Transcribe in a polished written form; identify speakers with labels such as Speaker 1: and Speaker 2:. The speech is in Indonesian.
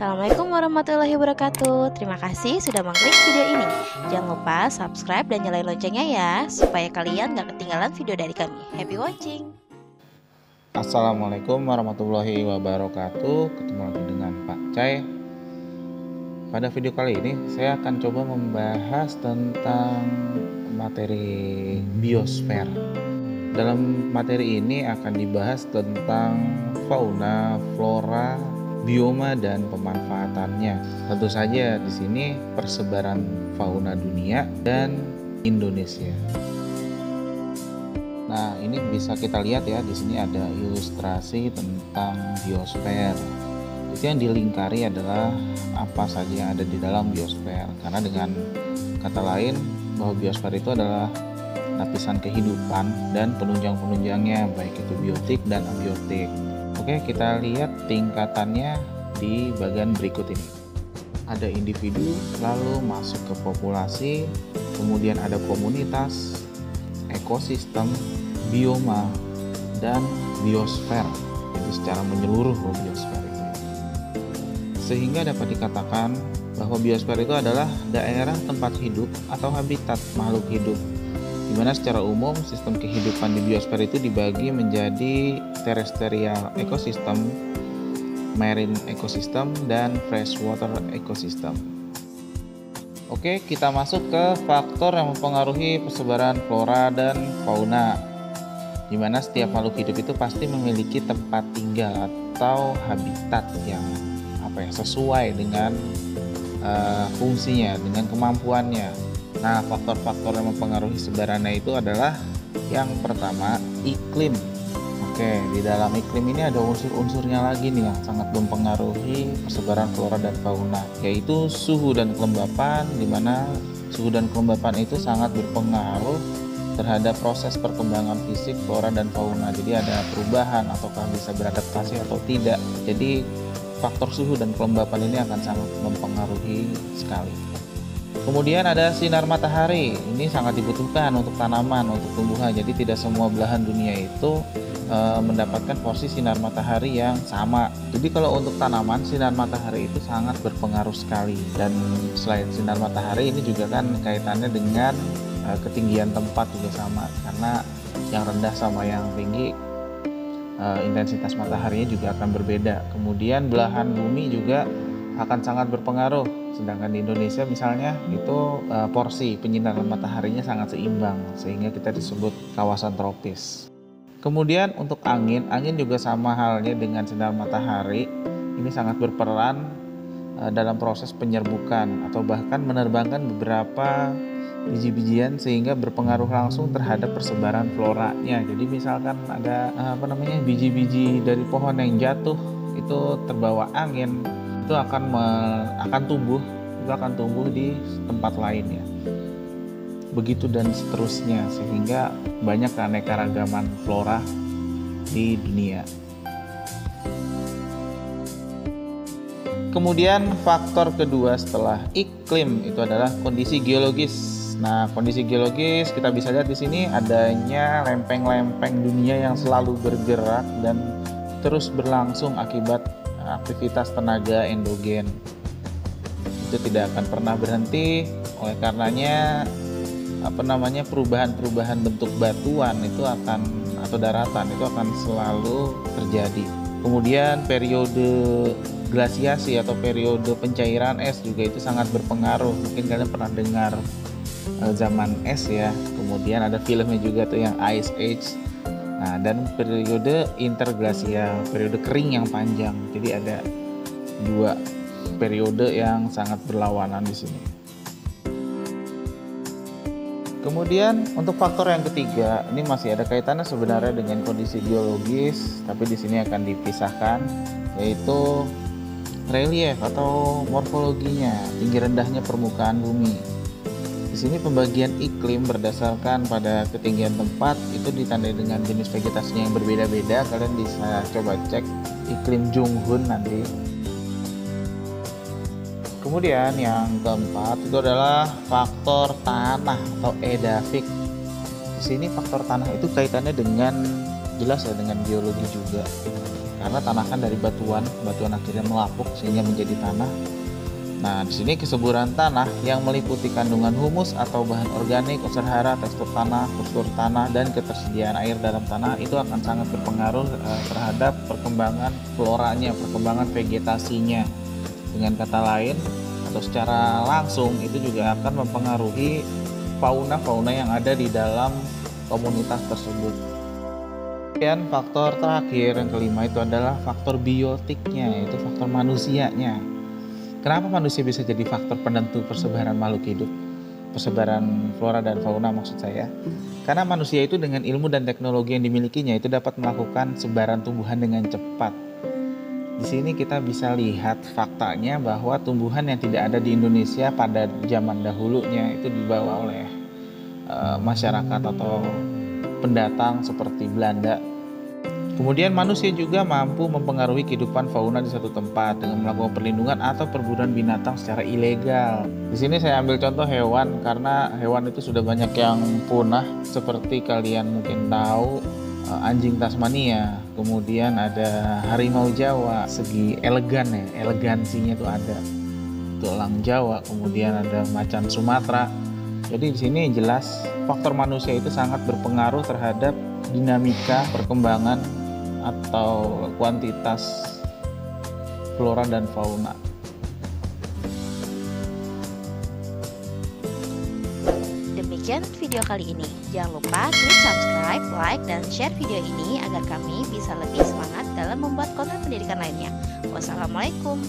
Speaker 1: Assalamualaikum warahmatullahi wabarakatuh. Terima kasih sudah mengklik video ini. Jangan lupa subscribe dan nyalain loncengnya ya, supaya kalian gak ketinggalan video dari kami. Happy watching.
Speaker 2: Assalamualaikum warahmatullahi wabarakatuh. Ketemu lagi dengan Pak Cai. Pada video kali ini saya akan coba membahas tentang materi biosfer. Dalam materi ini akan dibahas tentang fauna, flora, bioma dan pemanfaatannya. Tentu saja di sini persebaran fauna dunia dan Indonesia. Nah, ini bisa kita lihat ya, di sini ada ilustrasi tentang biosfer. Itu yang dilingkari adalah apa saja yang ada di dalam biosfer. Karena dengan kata lain bahwa biosfer itu adalah lapisan kehidupan dan penunjang-penunjangnya, baik itu biotik dan abiotik. Oke, kita lihat tingkatannya di bagian berikut ini. Ada individu, lalu masuk ke populasi, kemudian ada komunitas, ekosistem, bioma, dan biosfer. Jadi secara menyeluruh biosfer itu. Sehingga dapat dikatakan bahwa biosfer itu adalah daerah tempat hidup atau habitat makhluk hidup, di mana secara umum sistem kehidupan di biosfer itu dibagi menjadi terrestrial ekosistem, marine ekosistem, dan freshwater ekosistem. Oke, kita masuk ke faktor yang mempengaruhi persebaran flora dan fauna, di mana setiap makhluk hidup itu pasti memiliki tempat tinggal atau habitat yang sesuai dengan fungsinya, dengan kemampuannya. Nah, faktor-faktor yang mempengaruhi sebarannya itu adalah yang pertama, iklim. Oke, di dalam iklim ini ada unsur-unsurnya lagi nih yang sangat mempengaruhi persebaran flora dan fauna, yaitu suhu dan kelembapan, di mana suhu dan kelembapan itu sangat berpengaruh terhadap proses perkembangan fisik flora dan fauna. Jadi ada perubahan ataukah bisa beradaptasi atau tidak. Jadi faktor suhu dan kelembapan ini akan sangat mempengaruhi sekali. Kemudian ada sinar matahari. Ini sangat dibutuhkan untuk tanaman, untuk tumbuhan. Jadi tidak semua belahan dunia itu mendapatkan porsi sinar matahari yang sama. Jadi kalau untuk tanaman, sinar matahari itu sangat berpengaruh sekali. Dan selain sinar matahari, ini juga kan kaitannya dengan ketinggian tempat juga sama. Karena yang rendah sama yang tinggi, intensitas mataharinya juga akan berbeda. Kemudian belahan bumi juga akan sangat berpengaruh. Sedangkan di Indonesia misalnya itu porsi penyinaran mataharinya sangat seimbang, sehingga kita disebut kawasan tropis. Kemudian untuk angin juga sama halnya dengan sinar matahari. Ini sangat berperan dalam proses penyerbukan atau bahkan menerbangkan beberapa biji-bijian sehingga berpengaruh langsung terhadap persebaran floranya. Jadi misalkan ada biji-biji dari pohon yang jatuh itu terbawa angin, itu akan tumbuh di tempat lainnya. Begitu dan seterusnya, sehingga banyak keanekaragaman flora di dunia. Kemudian faktor kedua setelah iklim itu adalah kondisi geologis. Nah, kondisi geologis kita bisa lihat di sini adanya lempeng-lempeng dunia yang selalu bergerak dan terus berlangsung akibat aktivitas tenaga endogen. Itu tidak akan pernah berhenti. Oleh karenanya perubahan-perubahan bentuk batuan itu atau daratan itu akan selalu terjadi. Kemudian periode glasiasi atau periode pencairan es juga itu sangat berpengaruh. Mungkin kalian pernah dengar zaman es ya. Kemudian ada filmnya juga tuh yang Ice Age. Nah, dan periode interglasial, periode kering yang panjang. Jadi ada dua periode yang sangat berlawanan di sini. Kemudian untuk faktor yang ketiga, ini masih ada kaitannya sebenarnya dengan kondisi geologis, tapi di sini akan dipisahkan, yaitu relief atau morfologinya, tinggi rendahnya permukaan bumi. Di sini pembagian iklim berdasarkan pada ketinggian tempat itu ditandai dengan jenis vegetasinya yang berbeda-beda. Kalian bisa coba cek iklim Junghun nanti. Kemudian yang keempat itu adalah faktor tanah atau edafik. Di sini faktor tanah itu kaitannya dengan jelas ya dengan geologi juga. karena tanah kan dari batuan akhirnya melapuk sehingga menjadi tanah. Nah, di sini kesuburan tanah yang meliputi kandungan humus atau bahan organik, unsur hara, tekstur tanah, dan ketersediaan air dalam tanah itu akan sangat berpengaruh terhadap perkembangan floranya, perkembangan vegetasinya. Dengan kata lain, atau secara langsung itu juga akan mempengaruhi fauna-fauna yang ada di dalam komunitas tersebut. Kemudian faktor terakhir yang kelima itu adalah faktor biotiknya, yaitu faktor manusianya. Kenapa manusia bisa jadi faktor penentu persebaran makhluk hidup? Persebaran flora dan fauna maksud saya. Karena manusia itu dengan ilmu dan teknologi yang dimilikinya itu dapat melakukan sebaran tumbuhan dengan cepat. Di sini kita bisa lihat faktanya bahwa tumbuhan yang tidak ada di Indonesia pada zaman dahulunya itu dibawa oleh masyarakat atau pendatang seperti Belanda. Kemudian manusia juga mampu mempengaruhi kehidupan fauna di satu tempat dengan melakukan perlindungan atau perburuan binatang secara ilegal. Di sini saya ambil contoh hewan karena hewan itu sudah banyak yang punah, seperti kalian mungkin tahu anjing Tasmania, kemudian ada harimau Jawa, segi elegan ya, elegansinya itu ada. Itu elang Jawa, kemudian ada macan Sumatera. Jadi di sini jelas faktor manusia itu sangat berpengaruh terhadap dinamika perkembangan atau kuantitas flora dan fauna.
Speaker 1: Demikian video kali ini. Jangan lupa klik subscribe, like, dan share video ini agar kami bisa lebih semangat dalam membuat konten pendidikan lainnya. Wassalamualaikum.